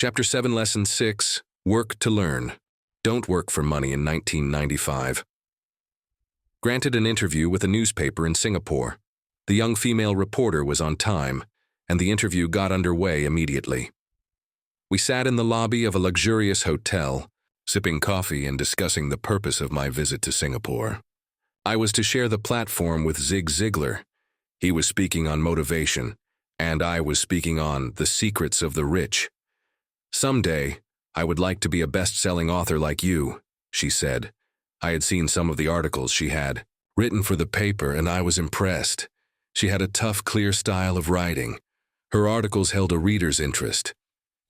Chapter 7, Lesson 6, Work to Learn. Don't work for money in 1995. Granted an interview with a newspaper in Singapore. The young female reporter was on time, and the interview got underway immediately. We sat in the lobby of a luxurious hotel, sipping coffee and discussing the purpose of my visit to Singapore. I was to share the platform with Zig Ziglar. He was speaking on motivation, and I was speaking on the secrets of the rich. "Someday, I would like to be a best-selling author like you," she said. I had seen some of the articles she had written for the paper, and I was impressed. She had a tough, clear style of writing. Her articles held a reader's interest.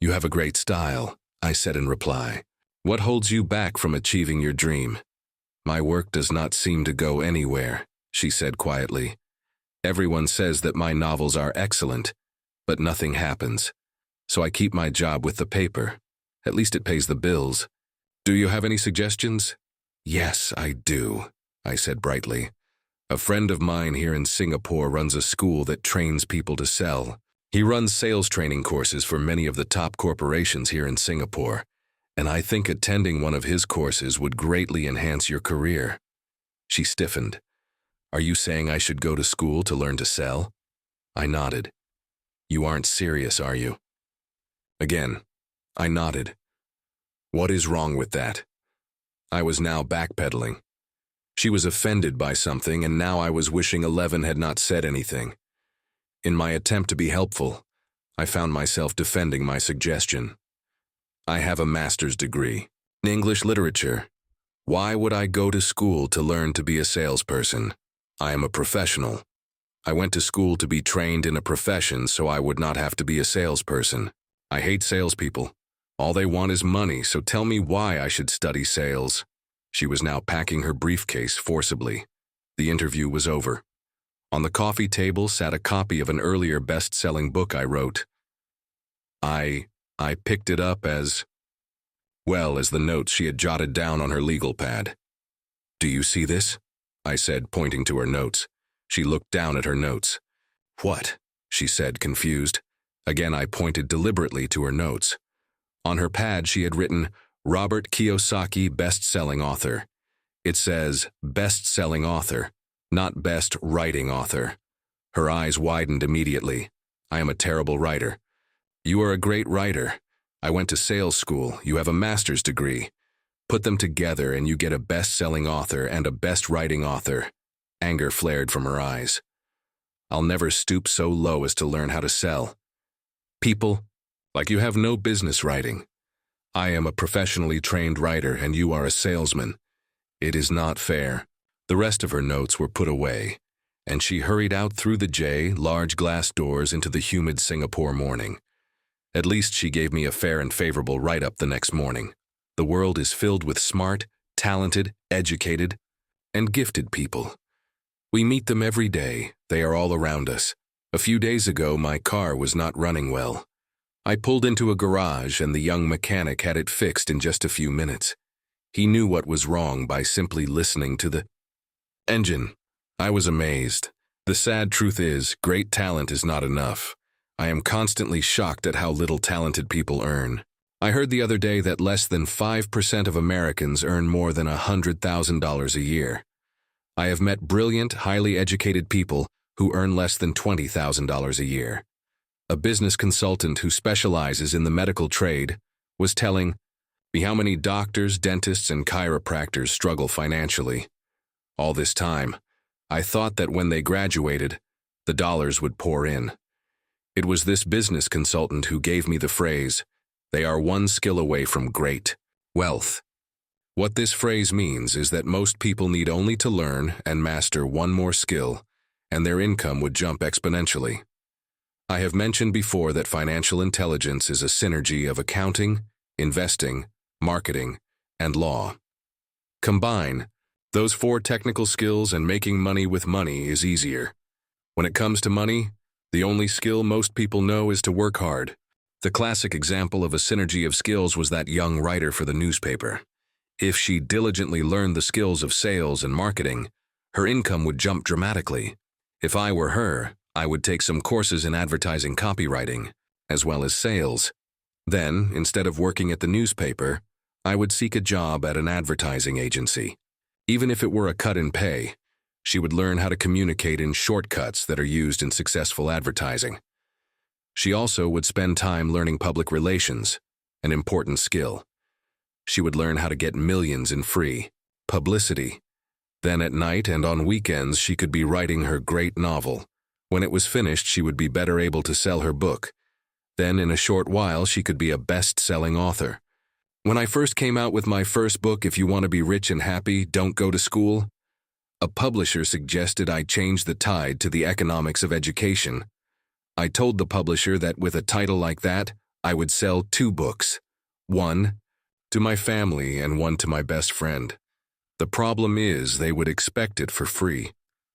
"You have a great style," I said in reply. "What holds you back from achieving your dream?" "My work does not seem to go anywhere," she said quietly. "Everyone says that my novels are excellent, but nothing happens. So I keep my job with the paper. At least it pays the bills. Do you have any suggestions?" "Yes, I do," I said brightly. "A friend of mine here in Singapore runs a school that trains people to sell. He runs sales training courses for many of the top corporations here in Singapore, and I think attending one of his courses would greatly enhance your career." She stiffened. "Are you saying I should go to school to learn to sell?" I nodded. "You aren't serious, are you?" Again, I nodded. "What is wrong with that?" I was now backpedaling. She was offended by something, and now I was wishing 11 had not said anything. In my attempt to be helpful, I found myself defending my suggestion. "I have a master's degree in English literature. Why would I go to school to learn to be a salesperson? I am a professional. I went to school to be trained in a profession so I would not have to be a salesperson. I hate salespeople. All they want is money, so tell me why I should study sales." She was now packing her briefcase forcibly. The interview was over. On the coffee table sat a copy of an earlier best-selling book I wrote. I picked it up as the notes she had jotted down on her legal pad. "Do you see this?" I said, pointing to her notes. She looked down at her notes. "What?" she said, confused. Again, I pointed deliberately to her notes. On her pad, she had written, "Robert Kiyosaki, best-selling author." It says, best-selling author, not best writing author. Her eyes widened immediately. "I am a terrible writer." "You are a great writer. I went to sales school. You have a master's degree. Put them together and you get a best-selling author and a best-writing author." Anger flared from her eyes. "I'll never stoop so low as to learn how to sell people like you have no business writing. I am a professionally trained writer and you are a salesman. It is not fair." The rest of her notes were put away, and she hurried out through the large glass doors into the humid Singapore morning. At least she gave me a fair and favorable write-up the next morning. The world is filled with smart, talented, educated, and gifted people. We meet them every day. They are all around us. A few days ago, my car was not running well. I pulled into a garage and the young mechanic had it fixed in just a few minutes. He knew what was wrong by simply listening to the engine. I was amazed. The sad truth is, great talent is not enough. I am constantly shocked at how little talented people earn. I heard the other day that less than 5% of Americans earn more than $100,000 a year. I have met brilliant, highly educated people who earn less than $20,000 a year. A business consultant who specializes in the medical trade was telling me how many doctors, dentists, and chiropractors struggle financially. All this time, I thought that when they graduated, the dollars would pour in. It was this business consultant who gave me the phrase, "They are one skill away from great wealth." What this phrase means is that most people need only to learn and master one more skill, and their income would jump exponentially. I have mentioned before that financial intelligence is a synergy of accounting, investing, marketing, and law. Combine those 4 technical skills and making money with money is easier. When it comes to money, the only skill most people know is to work hard. The classic example of a synergy of skills was that young writer for the newspaper. If she diligently learned the skills of sales and marketing, her income would jump dramatically. If I were her, I would take some courses in advertising copywriting, as well as sales. Then, instead of working at the newspaper, I would seek a job at an advertising agency. Even if it were a cut in pay, she would learn how to communicate in shortcuts that are used in successful advertising. She also would spend time learning public relations, an important skill. She would learn how to get millions in free publicity. Then at night and on weekends, she could be writing her great novel. When it was finished, she would be better able to sell her book. Then in a short while, she could be a best-selling author. When I first came out with my first book, If You Want to Be Rich and Happy, Don't Go to School, a publisher suggested I change the tide to the economics of education. I told the publisher that with a title like that, I would sell 2 books. One to my family and one to my best friend. The problem is they would expect it for free.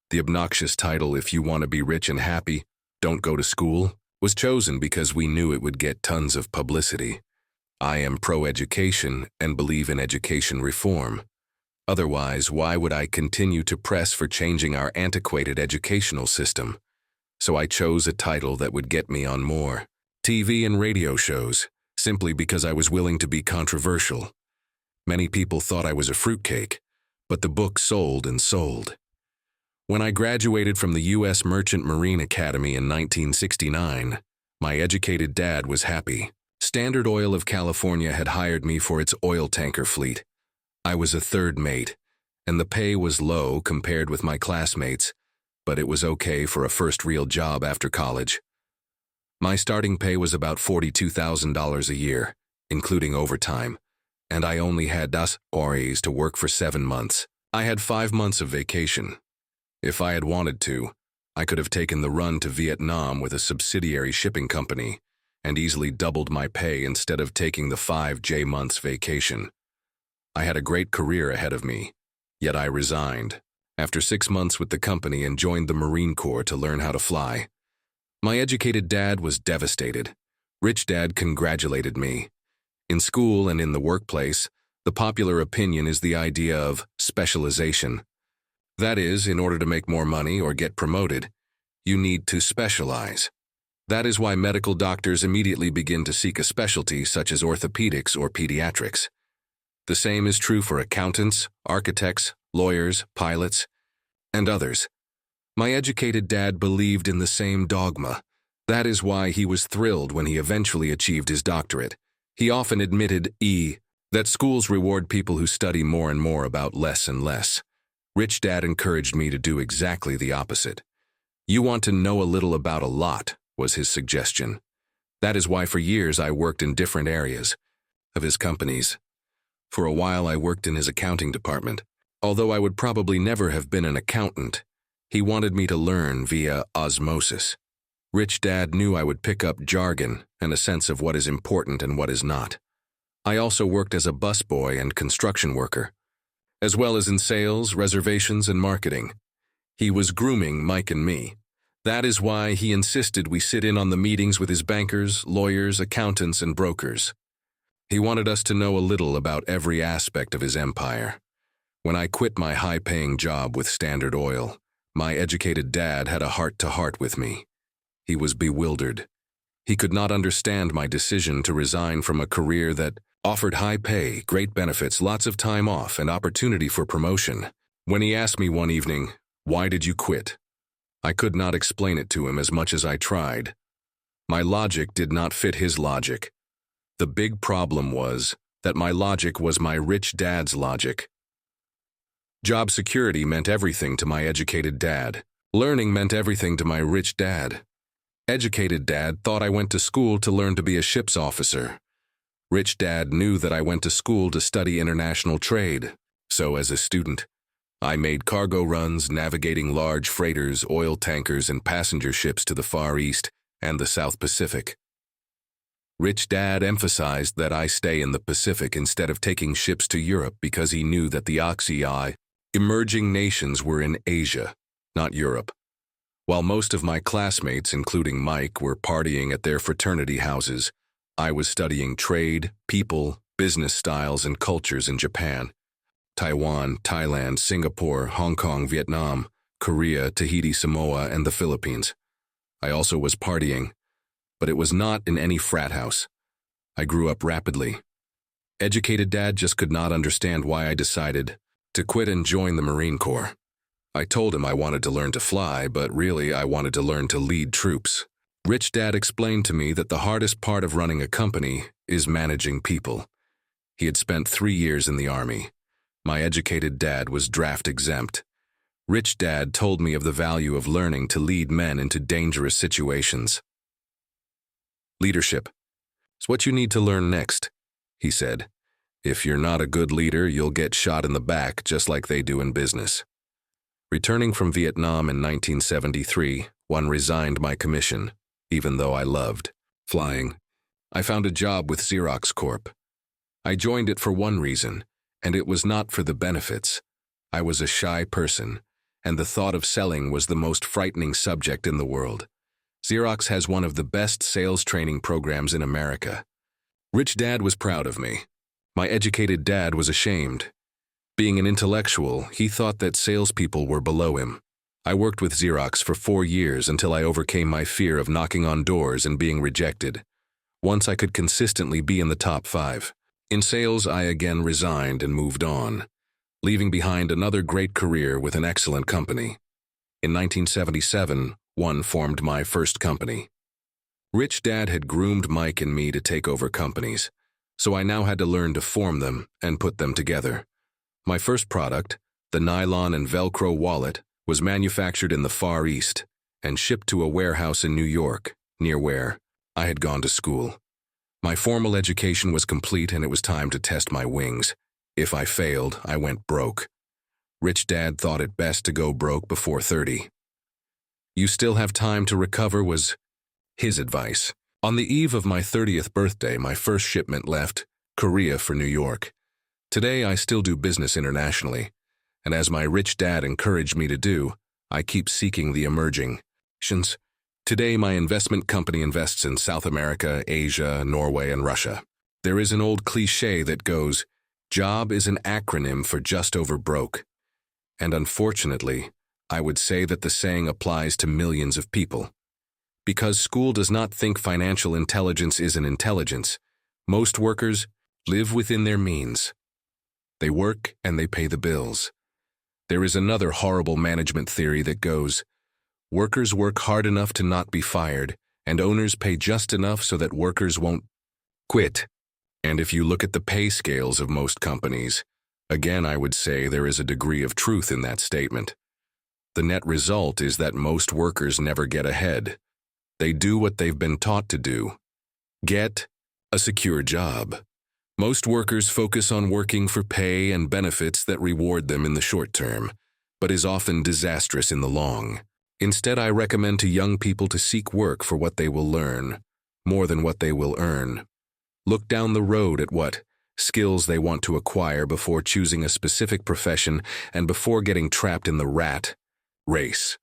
The obnoxious title, If You Want to Be Rich and Happy, Don't Go to School, was chosen because we knew it would get tons of publicity. I am pro-education and believe in education reform. Otherwise, why would I continue to press for changing our antiquated educational system? So I chose a title that would get me on more TV and radio shows, simply because I was willing to be controversial. Many people thought I was a fruitcake, but the book sold and sold. When I graduated from the U.S. Merchant Marine Academy in 1969, my educated dad was happy. Standard Oil of California had hired me for its oil tanker fleet. I was a third mate, and the pay was low compared with my classmates, but it was okay for a first real job after college. My starting pay was about $42,000 a year, including overtime, and I only had das horas to work for 7 months. I had 5 months of vacation. If I had wanted to, I could have taken the run to Vietnam with a subsidiary shipping company and easily doubled my pay instead of taking the 5 months vacation. I had a great career ahead of me, yet I resigned after 6 months with the company and joined the Marine Corps to learn how to fly. My educated dad was devastated. Rich Dad congratulated me. In school and in the workplace, the popular opinion is the idea of specialization. That is, in order to make more money or get promoted, you need to specialize. That is why medical doctors immediately begin to seek a specialty such as orthopedics or pediatrics. The same is true for accountants, architects, lawyers, pilots, and others. My educated dad believed in the same dogma. That is why he was thrilled when he eventually achieved his doctorate. He often admitted that schools reward people who study more and more about less and less. Rich Dad encouraged me to do exactly the opposite. You want to know a little about a lot, was his suggestion. That is why for years I worked in different areas of his companies. For a while I worked in his accounting department. Although I would probably never have been an accountant, he wanted me to learn via osmosis. Rich Dad knew I would pick up jargon and a sense of what is important and what is not. I also worked as a busboy and construction worker, as well as in sales, reservations, and marketing. He was grooming Mike and me. That is why he insisted we sit in on the meetings with his bankers, lawyers, accountants, and brokers. He wanted us to know a little about every aspect of his empire. When I quit my high-paying job with Standard Oil, my educated dad had a heart-to-heart with me. He was bewildered. He could not understand my decision to resign from a career that offered high pay, great benefits, lots of time off, and opportunity for promotion. When he asked me one evening, "Why did you quit?" I could not explain it to him as much as I tried. My logic did not fit his logic. The big problem was that my logic was my rich dad's logic. Job security meant everything to my educated dad. Learning meant everything to my rich dad. Educated dad thought I went to school to learn to be a ship's officer. Rich Dad knew that I went to school to study international trade. So as a student, I made cargo runs navigating large freighters, oil tankers, and passenger ships to the Far East and the South Pacific. Rich Dad emphasized that I stay in the Pacific instead of taking ships to Europe because he knew that the emerging nations were in Asia, not Europe. While most of my classmates, including Mike, were partying at their fraternity houses, I was studying trade, people, business styles, and cultures in Japan, Taiwan, Thailand, Singapore, Hong Kong, Vietnam, Korea, Tahiti, Samoa, and the Philippines. I also was partying, but it was not in any frat house. I grew up rapidly. Educated dad just could not understand why I decided to quit and join the Marine Corps. I told him I wanted to learn to fly, but really I wanted to learn to lead troops. Rich dad explained to me that the hardest part of running a company is managing people. He had spent 3 years in the Army. My educated dad was draft exempt. Rich dad told me of the value of learning to lead men into dangerous situations. Leadership is what you need to learn next, he said. If you're not a good leader, you'll get shot in the back just like they do in business. Returning from Vietnam in 1973, one resigned my commission, even though I loved flying. I found a job with Xerox Corp. I joined it for one reason, and it was not for the benefits. I was a shy person, and the thought of selling was the most frightening subject in the world. Xerox has one of the best sales training programs in America. Rich dad was proud of me. My educated dad was ashamed. Being an intellectual, he thought that salespeople were below him. I worked with Xerox for 4 years until I overcame my fear of knocking on doors and being rejected. Once I could consistently be in the top 5. In sales, I again resigned and moved on, leaving behind another great career with an excellent company. In 1977, one formed my first company. Rich dad had groomed Mike and me to take over companies, so I now had to learn to form them and put them together. My first product, the nylon and Velcro wallet, was manufactured in the Far East and shipped to a warehouse in New York, near where I had gone to school. My formal education was complete and it was time to test my wings. If I failed, I went broke. Rich dad thought it best to go broke before 30. You still have time to recover was his advice. On the eve of my 30th birthday, my first shipment left Korea for New York. Today, I still do business internationally, and as my rich dad encouraged me to do, I keep seeking the emerging options. Today, my investment company invests in South America, Asia, Norway, and Russia. There is an old cliché that goes, "Job is an acronym for just over broke." And unfortunately, I would say that the saying applies to millions of people. Because school does not think financial intelligence is an intelligence, most workers live within their means. They work and they pay the bills. There is another horrible management theory that goes, workers work hard enough to not be fired, and owners pay just enough so that workers won't quit. And if you look at the pay scales of most companies, again I would say there is a degree of truth in that statement. The net result is that most workers never get ahead. They do what they've been taught to do. Get a secure job. Most workers focus on working for pay and benefits that reward them in the short term, but is often disastrous in the long. Instead, I recommend to young people to seek work for what they will learn, more than what they will earn. Look down the road at what skills they want to acquire before choosing a specific profession and before getting trapped in the rat race.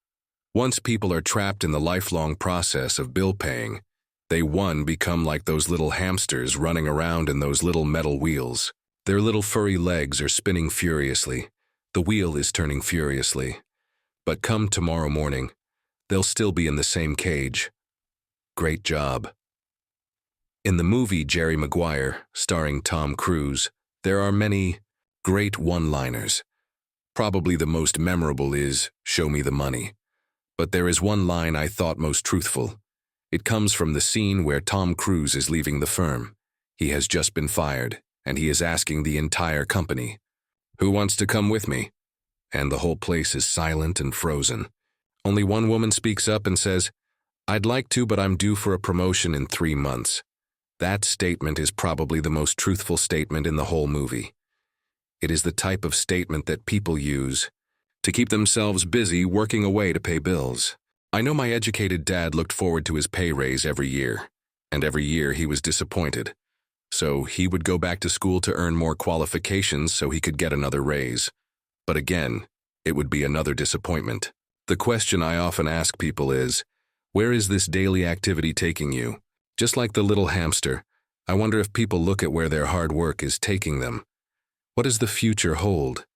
Once people are trapped in the lifelong process of bill paying, they become like those little hamsters running around in those little metal wheels. Their little furry legs are spinning furiously. The wheel is turning furiously. But come tomorrow morning, they'll still be in the same cage. Great job. In the movie Jerry Maguire, starring Tom Cruise, there are many great one-liners. Probably the most memorable is, "Show me the money." But there is one line I thought most truthful. It comes from the scene where Tom Cruise is leaving the firm. He has just been fired, and he is asking the entire company, "Who wants to come with me?" And the whole place is silent and frozen. Only one woman speaks up and says, "I'd like to, but I'm due for a promotion in 3 months." That statement is probably the most truthful statement in the whole movie. It is the type of statement that people use to keep themselves busy working away to pay bills. I know my educated dad looked forward to his pay raise every year, and every year he was disappointed. So he would go back to school to earn more qualifications so he could get another raise. But again, it would be another disappointment. The question I often ask people is, where is this daily activity taking you? Just like the little hamster, I wonder if people look at where their hard work is taking them. What does the future hold?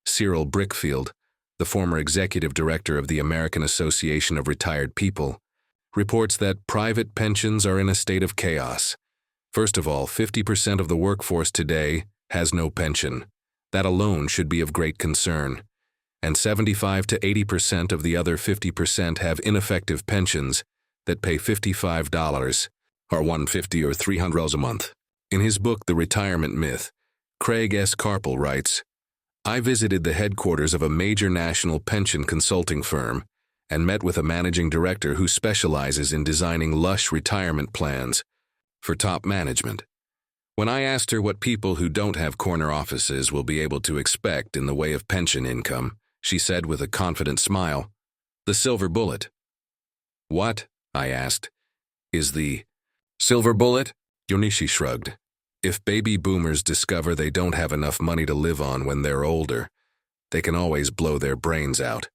Cyril Brickfield, the former executive director of the American Association of Retired People, reports that private pensions are in a state of chaos. First of all, 50% of the workforce today has no pension. That alone should be of great concern. And 75 to 80% of the other 50% have ineffective pensions that pay $55 or $150 or $300 a month. In his book, The Retirement Myth, Craig S. Carpel writes, I visited the headquarters of a major national pension consulting firm and met with a managing director who specializes in designing lush retirement plans for top management. When I asked her what people who don't have corner offices will be able to expect in the way of pension income, she said with a confident smile, the silver bullet. What? I asked. Is the silver bullet? Yonishi shrugged. If baby boomers discover they don't have enough money to live on when they're older, they can always blow their brains out.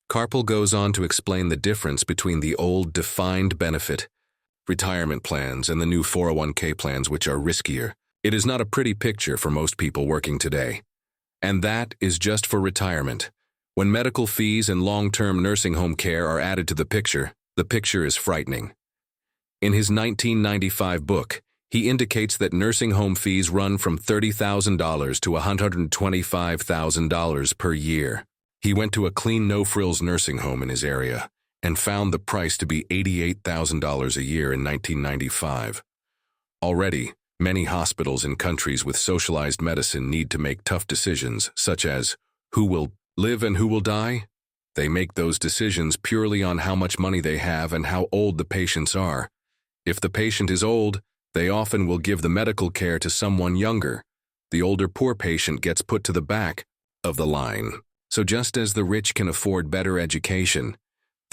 Carpel goes on to explain the difference between the old defined benefit retirement plans and the new 401k plans, which are riskier. It is not a pretty picture for most people working today. And that is just for retirement. When medical fees and long-term nursing home care are added to the picture is frightening. In his 1995 book, he indicates that nursing home fees run from $30,000 to $125,000 per year. He went to a clean no-frills nursing home in his area and found the price to be $88,000 a year in 1995. Already, many hospitals in countries with socialized medicine need to make tough decisions, such as who will live and who will die. They make those decisions purely on how much money they have and how old the patients are. If the patient is old, they often will give the medical care to someone younger. The older poor patient gets put to the back of the line. So just as the rich can afford better education,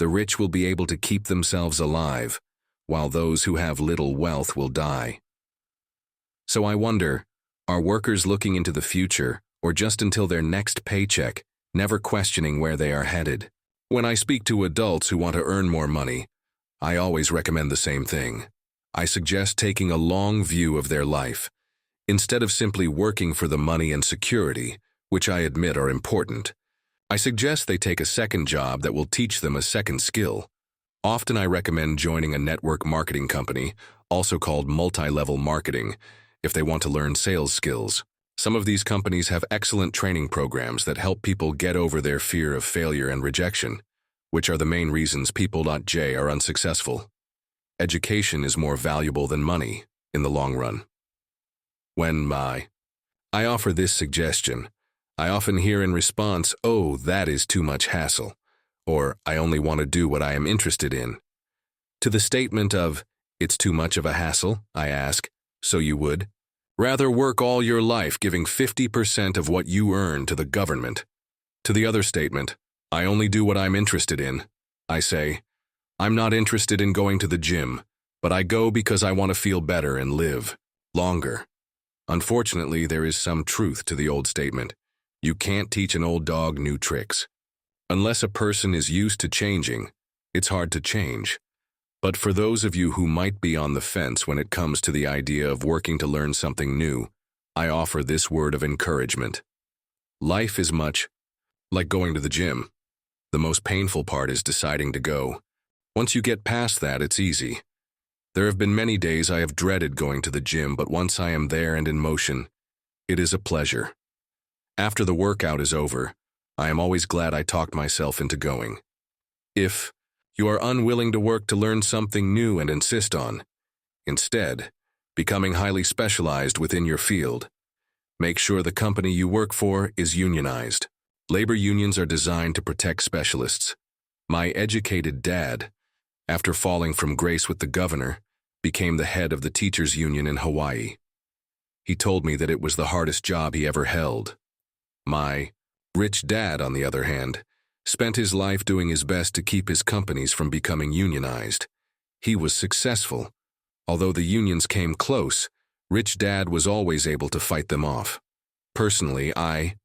the rich will be able to keep themselves alive, while those who have little wealth will die. So I wonder, are workers looking into the future, or just until their next paycheck, never questioning where they are headed? When I speak to adults who want to earn more money, I always recommend the same thing. I suggest taking a long view of their life, instead of simply working for the money and security, which I admit are important. I suggest they take a second job that will teach them a second skill. Often I recommend joining a network marketing company, also called multi-level marketing, if they want to learn sales skills. Some of these companies have excellent training programs that help people get over their fear of failure and rejection, which are the main reasons people.j are unsuccessful. Education is more valuable than money in the long run. I offer this suggestion, I often hear in response, oh, that is too much hassle, or I only want to do what I am interested in. To the statement of, it's too much of a hassle, I ask, so you would rather work all your life giving 50% of what you earn to the government. To the other statement, I only do what I'm interested in, I say, I'm not interested in going to the gym, but I go because I want to feel better and live longer. Unfortunately, there is some truth to the old statement. You can't teach an old dog new tricks. Unless a person is used to changing, it's hard to change. But for those of you who might be on the fence when it comes to the idea of working to learn something new, I offer this word of encouragement. Life is much like going to the gym. The most painful part is deciding to go. Once you get past that, it's easy. There have been many days I have dreaded going to the gym, but once I am there and in motion, it is a pleasure. After the workout is over, I am always glad I talked myself into going. If you are unwilling to work to learn something new and insist on, instead, becoming highly specialized within your field, make sure the company you work for is unionized. Labor unions are designed to protect specialists. My educated dad, after falling from grace with the governor, became the head of the teachers' union in Hawaii. He told me that it was the hardest job he ever held. My rich dad, on the other hand, spent his life doing his best to keep his companies from becoming unionized. He was successful. Although the unions came close, Rich Dad was always able to fight them off. Personally, I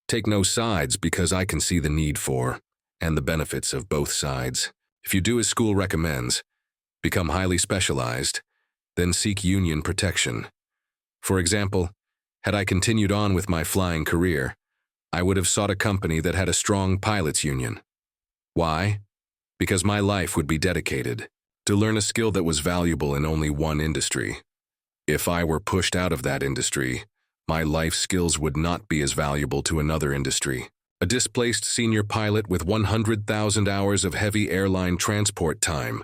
take no sides because I can see the need for and the benefits of both sides. If you do as school recommends, become highly specialized, then seek union protection. For example, had I continued on with my flying career, I would have sought a company that had a strong pilots union. Why? Because my life would be dedicated to learn a skill that was valuable in only one industry. If I were pushed out of that industry, my life skills would not be as valuable to another industry. A displaced senior pilot with 100,000 hours of heavy airline transport time,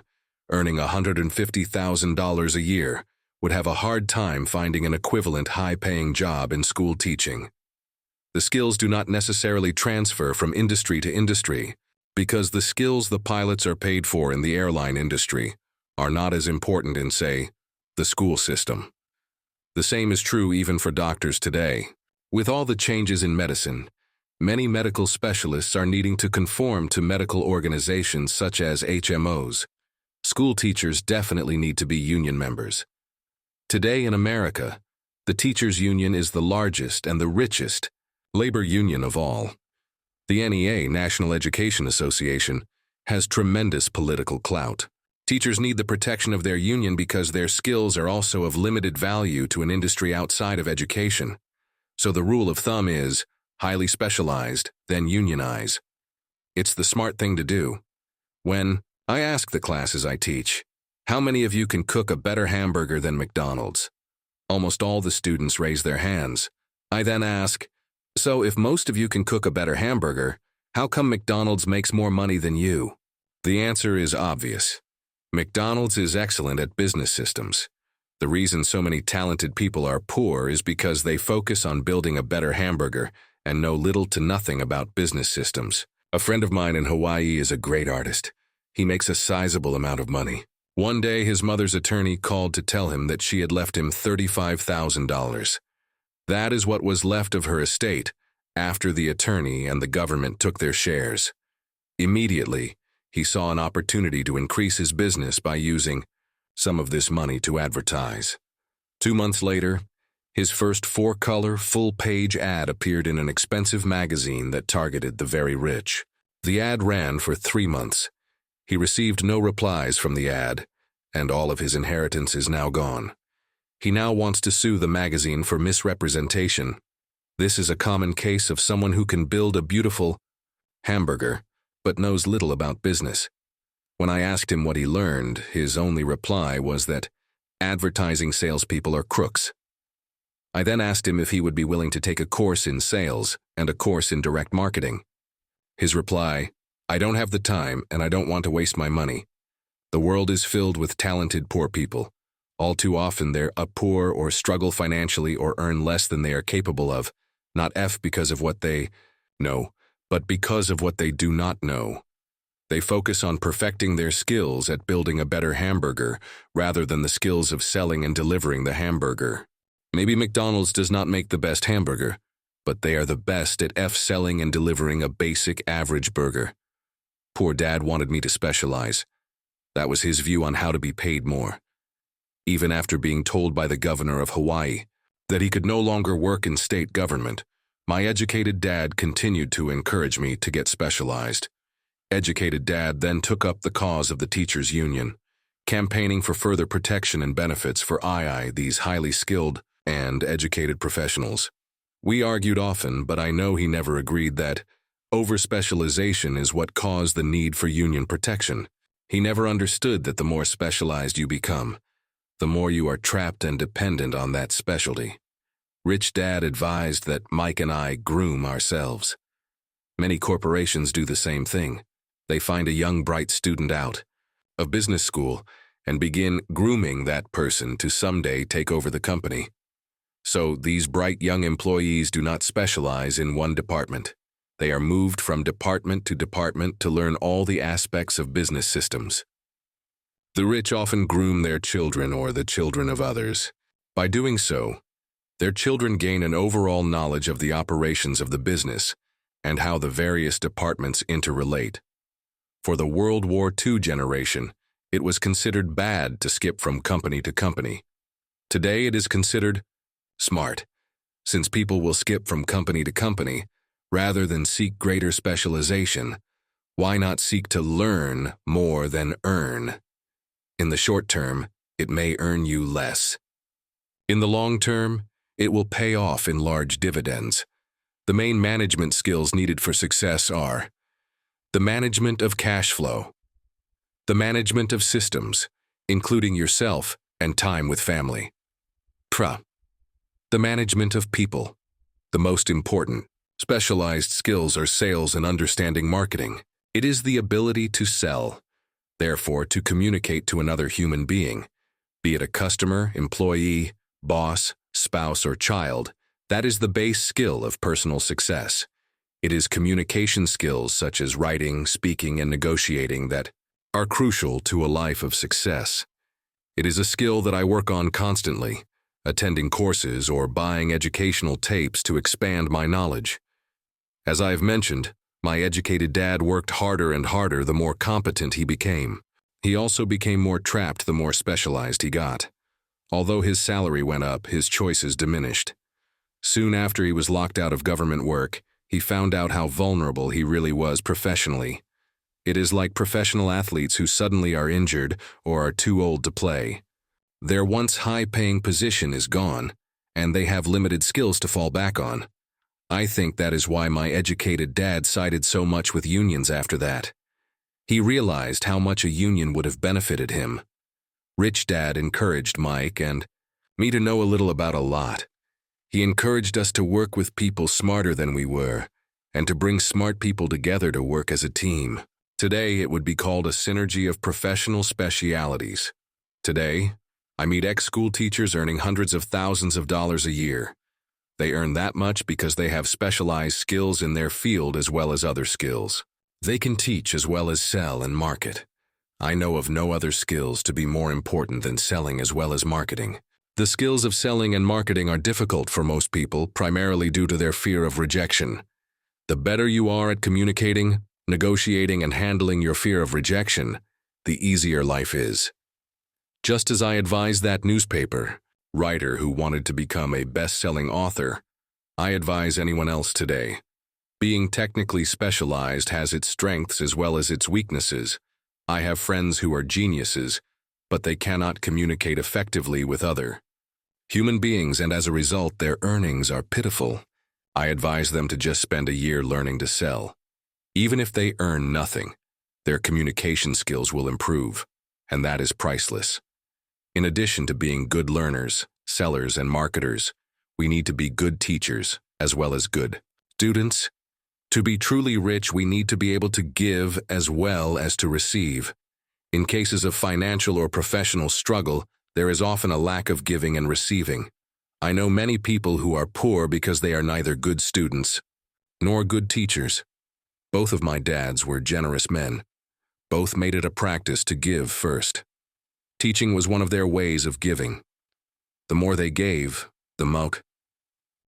earning $150,000 a year, would have a hard time finding an equivalent high-paying job in school teaching. The skills do not necessarily transfer from industry to industry, because the skills the pilots are paid for in the airline industry are not as important in, say, the school system. The same is true even for doctors today. With all the changes in medicine, many medical specialists are needing to conform to medical organizations such as HMOs. School teachers definitely need to be union members. Today in America, the teachers' union is the largest and the richest labor union of all. The NEA, National Education Association, has tremendous political clout. Teachers need the protection of their union because their skills are also of limited value to an industry outside of education. So the rule of thumb is, highly specialized, then unionize. It's the smart thing to do. When I ask the classes I teach, how many of you can cook a better hamburger than McDonald's? Almost all the students raise their hands. I then ask, so if most of you can cook a better hamburger, how come McDonald's makes more money than you? The answer is obvious. McDonald's is excellent at business systems. The reason so many talented people are poor is because they focus on building a better hamburger and know little to nothing about business systems. A friend of mine in Hawaii is a great artist. He makes a sizable amount of money. One day, his mother's attorney called to tell him that she had left him $35,000. That is what was left of her estate after the attorney and the government took their shares. Immediately, he saw an opportunity to increase his business by using some of this money to advertise. 2 months later, his first 4-color, full-page ad appeared in an expensive magazine that targeted the very rich. The ad ran for 3 months. He received no replies from the ad, and all of his inheritance is now gone. He now wants to sue the magazine for misrepresentation. This is a common case of someone who can build a beautiful hamburger, but knows little about business. When I asked him what he learned, his only reply was that advertising salespeople are crooks. I then asked him if he would be willing to take a course in sales and a course in direct marketing. His reply, I don't have the time and I don't want to waste my money. The world is filled with talented poor people. All too often they're poor or struggle financially or earn less than they are capable of, not because of what they know, but because of what they do not know. They focus on perfecting their skills at building a better hamburger rather than the skills of selling and delivering the hamburger. Maybe McDonald's does not make the best hamburger, but they are the best at selling and delivering a basic average burger. Poor Dad wanted me to specialize. That was his view on how to be paid more. Even after being told by the governor of Hawaii that he could no longer work in state government, my educated dad continued to encourage me to get specialized. Educated Dad then took up the cause of the teachers' union, campaigning for further protection and benefits for these highly skilled and educated professionals. We argued often, but I know he never agreed that over-specialization is what caused the need for union protection. He never understood that the more specialized you become, the more you are trapped and dependent on that specialty. Rich Dad advised that Mike and I groom ourselves. Many corporations do the same thing. They find a young, bright student out of business school and begin grooming that person to someday take over the company. So these bright young employees do not specialize in one department. They are moved from department to learn all the aspects of business systems. The rich often groom their children or the children of others. By doing so, their children gain an overall knowledge of the operations of the business and how the various departments interrelate. For the World War II generation, it was considered bad to skip from company to company. Today it is considered smart, since people will skip from company to company rather than seek greater specialization. Why not seek to learn more than earn? In the short term, it may earn you less. In the long term, it will pay off in large dividends. The main management skills needed for success are the management of cash flow, the management of systems, including yourself and time with family, Pra. The management of people. The most important, specialized skills are sales and understanding marketing. It is the ability to sell, therefore to communicate to another human being, be it a customer, employee, boss, spouse, or child. That is the base skill of personal success. It is communication skills such as writing, speaking, and negotiating that are crucial to a life of success. It is a skill that I work on constantly, attending courses or buying educational tapes to expand my knowledge. As I've mentioned, my educated dad worked harder and harder the more competent he became. He also became more trapped the more specialized he got. Although his salary went up, his choices diminished. Soon after he was locked out of government work, he found out how vulnerable he really was professionally. It is like professional athletes who suddenly are injured or are too old to play. Their once high-paying position is gone, and they have limited skills to fall back on. I think that is why my educated dad sided so much with unions after that. He realized how much a union would have benefited him. Rich Dad encouraged Mike and me to know a little about a lot. He encouraged us to work with people smarter than we were, and to bring smart people together to work as a team. Today, it would be called a synergy of professional specialities. Today, I meet ex-school teachers earning hundreds of thousands of dollars a year. They earn that much because they have specialized skills in their field as well as other skills. They can teach as well as sell and market. I know of no other skills to be more important than selling as well as marketing. The skills of selling and marketing are difficult for most people, primarily due to their fear of rejection. The better you are at communicating, negotiating, and handling your fear of rejection, the easier life is. Just as I advised that newspaper writer who wanted to become a best-selling author, I advise anyone else today. Being technically specialized has its strengths as well as its weaknesses. I have friends who are geniuses, but they cannot communicate effectively with other human beings, and as a result, their earnings are pitiful. I advise them to just spend a year learning to sell. Even if they earn nothing, their communication skills will improve, and that is priceless. In addition to being good learners, sellers, and marketers, we need to be good teachers as well as good students. To be truly rich, we need to be able to give as well as to receive. In cases of financial or professional struggle, there is often a lack of giving and receiving. I know many people who are poor because they are neither good students nor good teachers. Both of my dads were generous men. Both made it a practice to give first. Teaching was one of their ways of giving. The more they gave, the more